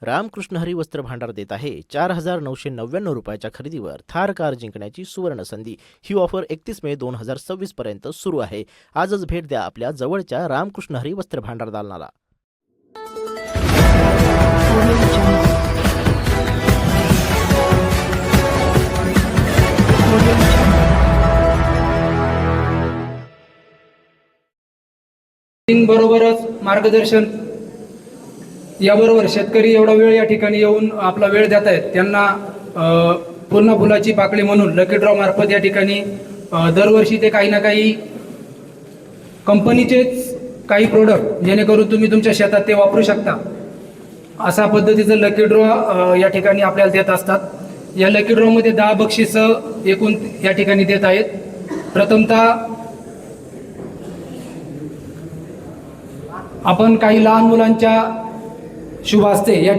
रामकृष्ण हरी वस्त्र भांडार देत आहे 4,999 रुपयाच्या खरेदीवर थार कार जिंकण्याची सुवर्ण संधी। ही ऑफर 31 मे 2026 पर्यंत सुरू आहे। आजच भेट द्या आपल्या जवळच्या रामकृष्ण हरी वस्त्र भांडार दालनाला। बरोबरच मार्गदर्शन याबरोबर शेतकरी एवढा वेळ या ठिकाणी येऊन आपला वेळ देत आहेत त्यांना पुन्हा फुलाची पाकळी म्हणून लकी ड्रॉ मार्फत या ठिकाणी दरवर्षी ते काही ना काही कंपनीचेच काही प्रोडक्ट जेणेकरून तुम्ही तुमच्या शेतात ते वापरू शकता अशा पद्धतीचं लकी ड्रॉ या ठिकाणी आपल्याला देत असतात। या लकी ड्रॉमध्ये 10 बक्षीस एकूण या ठिकाणी देत आहेत। प्रथमतः आपण काही लहान मुलांच्या शुभ हस्ते या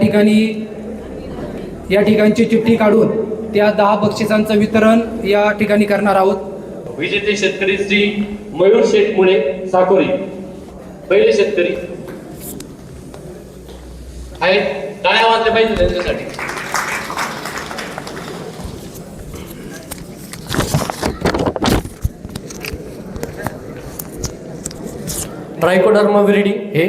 ठिकाणची चिठ्ठी काढून त्या 10 बक्षिसांचं वितरण या ठिकाणी करणार आहोत। विजेते शेतकरी श्री मयूर शेठ मुळे साकोरी पहिले शेतकरी आहेत, टाळ्या वाजल्या पाहिजे त्यांच्यासाठी। ट्रायकोडर्मा विरिडी हे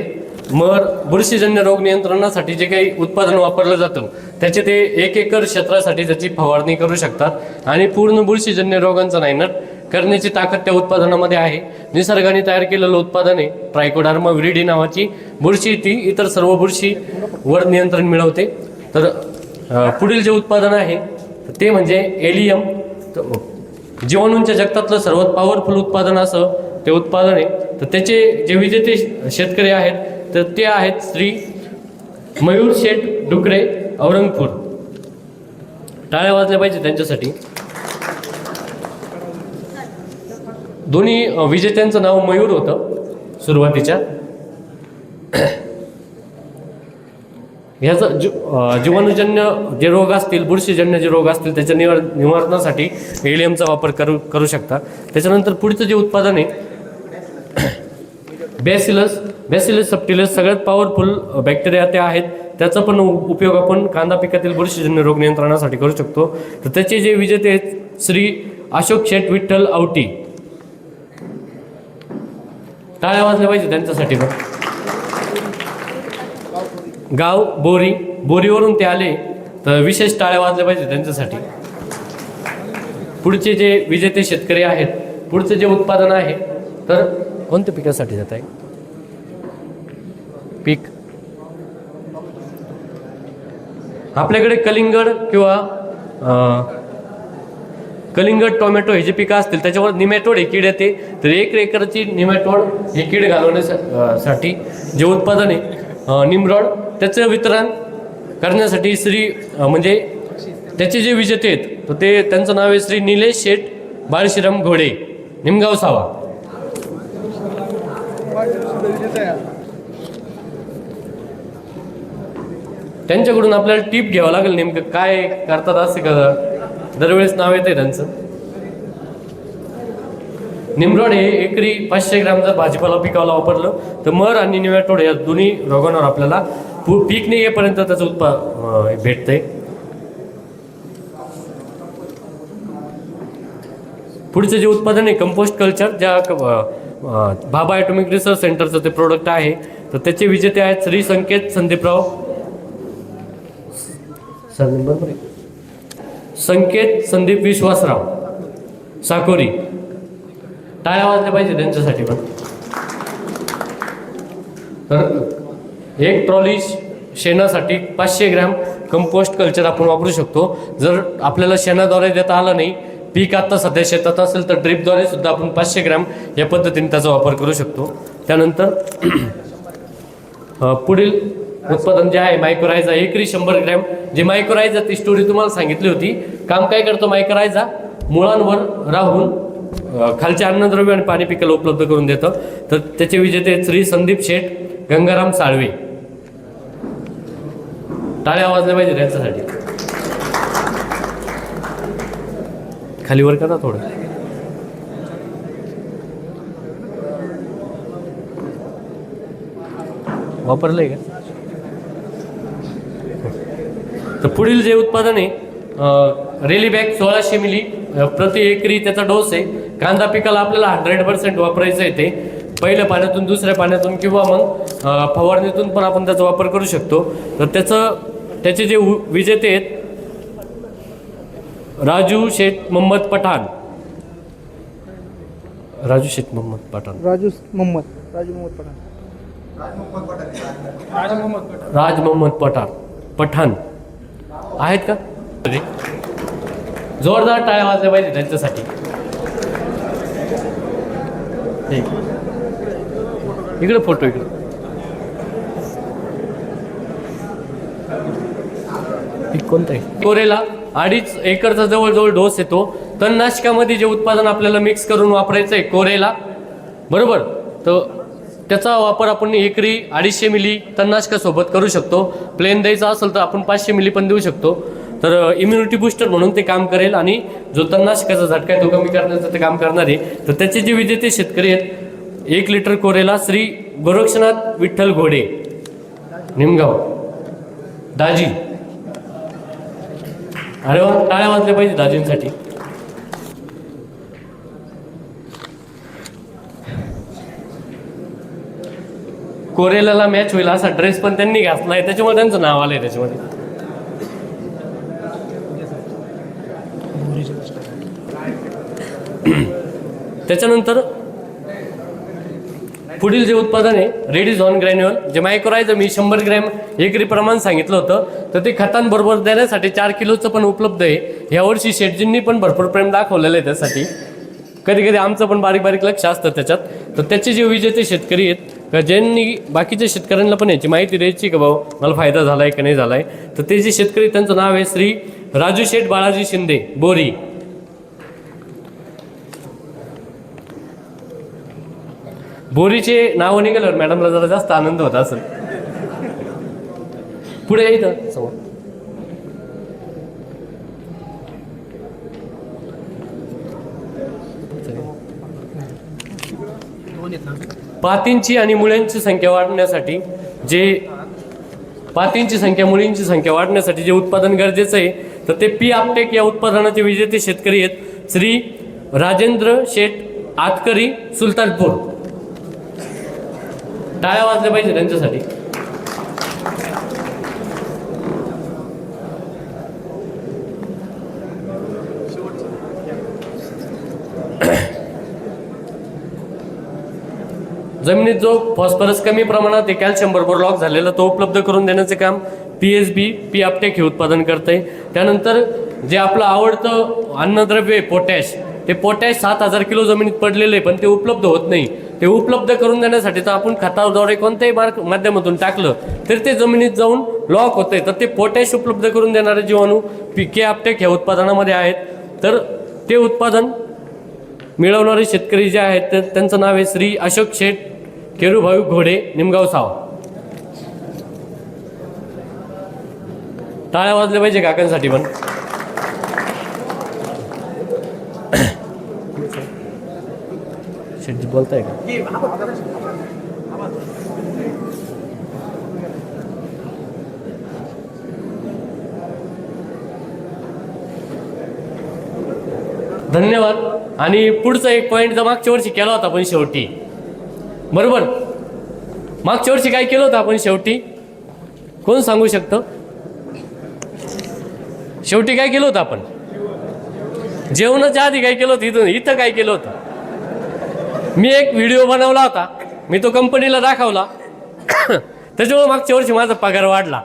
मर बुरशीजन्य रोग नियंत्रणासाठी जे काही उत्पादन वापरलं जातं त्याचे ते 1 एकर क्षेत्रासाठी त्याची फवारणी करू शकतात आणि पूर्ण बुरशीजन्य रोगांचा नायनाट करण्याची ताकद त्या उत्पादनामध्ये आहे। निसर्गाने तयार केलेलं उत्पादन आहे ट्रायकोडर्मा विरिडी नावाची बुरशी, ती इतर सर्व बुरशीवर नियंत्रण मिळवते। तर पुढील जे उत्पादन आहे ते म्हणजे एलियम, जीवाणूंच्या जगतातलं सर्वात पॉवरफुल उत्पादन असं ते उत्पादन आहे। तर त्याचे जे विजेते शेतकरी आहेत तर ते आहेत श्री मयूर शेठ डुकरे औरंगपूर। टाळ्या वाजल्या पाहिजे त्यांच्यासाठी। दोन्ही विजेत्यांचं नाव मयूर होतं सुरुवातीच्या। ह्याचं जीवाणूजन्य जे रोग असतील, बुरशीजन्य जे रोग असतील त्याच्या निवारणासाठी एलियमचा वापर करू शकता। त्याच्यानंतर पुढचं जे उत्पादन आहे बॅसिलस सबटिलस, सगळ्यात पॉवरफुल बॅक्टेरिया ते आहेत, त्याचा पण उपयोग आपण कांदा पिकातील बुरशीजन्य रोग नियंत्रणासाठी करू शकतो। तर त्याचे जे विजेते आहेत श्री अशोक शेठ विठ्ठल आवटी। टाळ्या वाजल्या पाहिजे त्यांच्यासाठी पण। गाव बोरीवरून ते आले तर विशेष टाळ्या वाजल्या पाहिजे त्यांच्यासाठी। पुढचे जे विजेते शेतकरी आहेत, पुढचे जे उत्पादन आहे तर कोणत्या पिकासाठी जात आहे पीक? आपल्याकडे कलिंगड किंवा कलिंगड टोमॅटो हे जे पिकं असतील त्याच्यावर निमॅटोड हे कीड येते। तर 1 एकरची निमॅटोड हे कीड घालवण्यासाठी जे उत्पादन आहे निमरॉड, त्याचं वितरण करण्यासाठी श्री म्हणजे त्याचे जे विजेते आहेत तर ते त्यांचं नाव आहे श्री निलेश शेठ बाळश्रीराम घोडे, निमगाव सावा। त्यांच्याकडून आपल्याला टिप घ्यावं लागेल नेमकं काय करतात असे का दरवेळेस नाव येते त्यांचं। निमरॉड हे एकरी 500 ग्रॅम जर भाजीपाला पिकाला वापरलं तर मर आणि निमॅटोड या दोन्ही रोगांवर आपल्याला पीक नाही येईपर्यंत त्याचं भेटतंय। पुढचं जे उत्पादन आहे कंपोस्ट कल्चर, ज्या भाभा ॲटॉमिक रिसर्च सेंटरचं ते प्रोडक्ट आहे। तर त्याचे विजेते आहेत श्री संकेत संदीप विश्वासराव साकोरी। टाळ्या वाजल्या पाहिजे त्यांच्यासाठी पण। तर 1 ट्रॉली शेणासाठी 500 ग्रॅम कंपोस्ट कल्चर आपण वापरू शकतो। जर आपल्याला शेणाद्वारे देता आलं नाही, पीक आता सध्या शेतात असेल तर ड्रिपद्वारे सुद्धा आपण 500 ग्रॅम या पद्धतीने त्याचा वापर करू शकतो। त्यानंतर पुढील उत्पादन जे आहे मायक्रोरायझा, एकरी 100 ग्रॅम। जे मायक्रोरायझा ती स्टोरी तुम्हाला सांगितली होती। काम काय करतो मायक्रोरायझा? मुळांवर राहून खालचे अन्नद्रव्य आणि पाणी पिकाला उपलब्ध करून देतं। तर त्याचे विजेते श्री संदीप शेठ गंगाराम साळवे। टाळ्या वाजल्या पाहिजे त्यांच्यासाठी। खालीवर करा थोडं। वापरलंय का? तर पुढील जे उत्पादन आहे रेलीबॅग 1600 मिली प्रति एकरी त्याचा डोस आहे. कांदा पिकाला आपल्याला 100% वापरायचं आहे. ते पहिल्या पाण्यातून, दुसऱ्या पाण्यातून किंवा मग फवारणीतून पण आपण त्याचा वापर करू शकतो. तर त्याचे जे विजेते आहेत राजू शेख मोहम्मद पठाण. राजू मोहम्मद पठाण आहेत का? जोरदार टाळ्या वाजल्या पाहिजे त्यांच्यासाठी. इकडे फोटो इकडे. कोणता आहे? कोरेला 2.5 एकरचा जवळजवळ डोस येतो. तणनाशकामध्ये जे उत्पादन आपल्याला मिक्स करून वापरायचं आहे कोरेला, बरोबर, तर त्याचा वापर आपण एकरी 250 मिली तणनाशकासोबत करू शकतो. प्लेन द्यायचा असेल तर आपण 500 मिली पण देऊ शकतो. तर इम्युनिटी बुस्टर म्हणून ते काम करेल आणि जो तणनाशकाचा झटका आहे तो कमी करण्याचं ते काम करणार आहे. तर त्याचे जे विजेते शेतकरी आहेत 1 लिटर कोरेला श्री गोरक्षनाथ विठ्ठल घोडे निमगाव दाजी. अरे वा, टाळ्या वाजल्या पाहिजे दाजींसाठी. कोरेलाला मॅच होईल असा ड्रेस पण त्यांनी घातलाय, त्याच्यामुळे त्यांचं नाव आलंय त्याच्यामध्ये. त्याच्यानंतर पुढील जे उत्पादन आहे रेडिझॉन ग्रॅन्युअल, जे मायक्रोरायझर मी 100 ग्रॅम एकरी प्रमाण सांगितलं होतं, तर ते खतांबरोबर देण्यासाठी 4 किलोचं पण उपलब्ध आहे. यावर्षी शेटजींनी पण भरपूर प्रेम दाखवलेलं आहे त्यासाठी. कधी कधी आमचं पण बारीक बारीक लक्ष असतं त्याच्यात. तर त्याचे जे विजेते शेतकरी आहेत का ज्यांनी बाकीच्या शेतकऱ्यांना पण याची माहिती द्यायची का भाऊ मला फायदा झाला आहे का नाही झाला आहे, तर ते जे शेतकरी त्यांचं नाव आहे श्री राजू शेठ बाळाजी शिंदे बोरी. बोरीचे नाव निघाल्यावर मॅडमला जरा जास्त आनंद होता असेल. पुढे येतं समोर. पातींची आणि मुळ्यांची संख्या वाढण्यासाठी मुळींची संख्या वाढण्यासाठी जे उत्पादन गरजेचं आहे, तर ते पी आपटेक या उत्पादनाचे विजेते शेतकरी आहेत श्री राजेंद्र शेठ आतकरी सुलतानपूर. टाळ्या वाजल्या पाहिजे त्यांच्यासाठी. जमिनीत जो फॉस्फरस कमी प्रमाणात आहे कॅल्शियम बरोबर लॉक झालेला तो उपलब्ध करून देण्याचे काम PSB पी आपटेक हे उत्पादन करते. त्यानंतर जे आपलं आवडतं अन्नद्रव्य आहे पोटॅश, ते पोटॅश 7000 किलो जमिनीत पडलेलं आहे पण ते उपलब्ध होत नाही. ते उपलब्ध करून देण्यासाठी तर आपण खताद्वारे कोणत्याही माध्यमातून टाकलं तर ते जमिनीत जाऊन लॉक होते. तर ते पोटॅश उपलब्ध करून देणारे जीवाणू के आपटेक ह्या उत्पादनामध्ये आहेत. तर ते उत्पादन मिळवणारे शेतकरी जे आहेत तर त्यांचं नाव आहे श्री अशोक शेठ केरुभाऊ घोडे निमगाव साव. टाळ्या वाजल्या पाहिजे काकांसाठी पण. शेठजी बोलताय का? धन्यवाद. आणि पुढचा एक पॉईंट जर मागच्या वर्षी केला होता आपण शेवटी, बरोबर, मागच्या वर्षी काय केलं होतं आपण शेवटी, कोण सांगू शकतं? शेवटी काय केलं होतं आपण? जेवणाच्या आधी काय केलं होतं? इथं काय केलं होतं? मी एक व्हिडिओ बनवला होता, मी तो कंपनीला दाखवला. त्याच्यामुळे मागच्या वर्षी माझा पगार वाढला.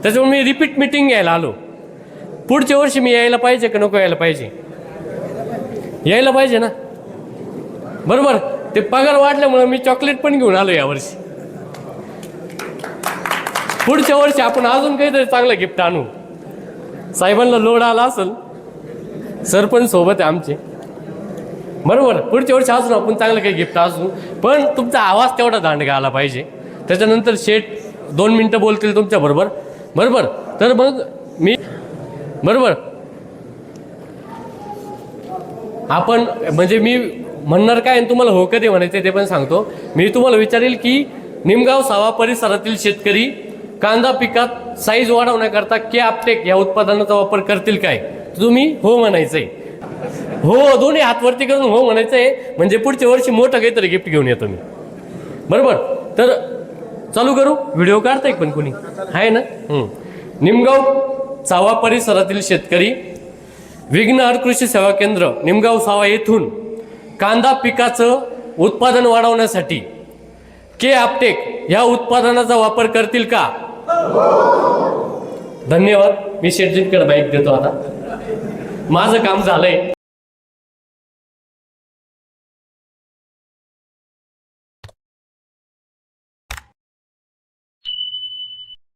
त्याच्यामुळे मी रिपीट मीटिंग घ्यायला आलो. पुढच्या वर्षी मी यायला पाहिजे का नको यायला पाहिजे? यायला पाहिजे ना, बरोबर. ते पगार वाढल्यामुळे मी चॉकलेट पण घेऊन आलो यावर्षी. पुढच्या वर्षी आपण अजून काहीतरी चांगलं गिफ्ट आणू. साहेबांना लोड आला असेल, सरपंच सोबत आहे आमचे, बरोबर. पुढच्या वर्षी अजून आपण चांगलं काही गिफ्ट असू, पण तुमचा आवाज तेवढा दांडगा आला पाहिजे. त्याच्यानंतर शेठ 2 मिनटं बोलतील तुमच्या बरोबर, बरोबर. तर मग मी, बरोबर, आपण म्हणजे मी म्हणणार काय आणि तुम्हाला हो कधी म्हणायचं ते पण सांगतो. मी तुम्हाला विचारेल की निमगाव सावा परिसरातील शेतकरी कांदा पिकात साईज वाढवण्याकरता के आपटेक या उत्पादनाचा वापर करतील काय? तुम्ही हो म्हणायचंय. हो, दोन्ही हात वरती करून हो म्हणायचंय, म्हणजे पुढच्या वर्षी मोठं काहीतरी गिफ्ट घेऊन येतो मी. बरोबर? तर चालू करू. व्हिडिओ काढताय पण कोणी आहे ना? निमगाव सावा परिसरातील शेतकरी विघ्नहर कृषी सेवा केंद्र निमगाव सावा येथून कांदा पिकाचं उत्पादन वाढवण्यासाठी के आपटेक या उत्पादनाचा वापर करतील का? धन्यवाद. मी शेटजींकडे माईक देतो आता. माझं काम झालंय.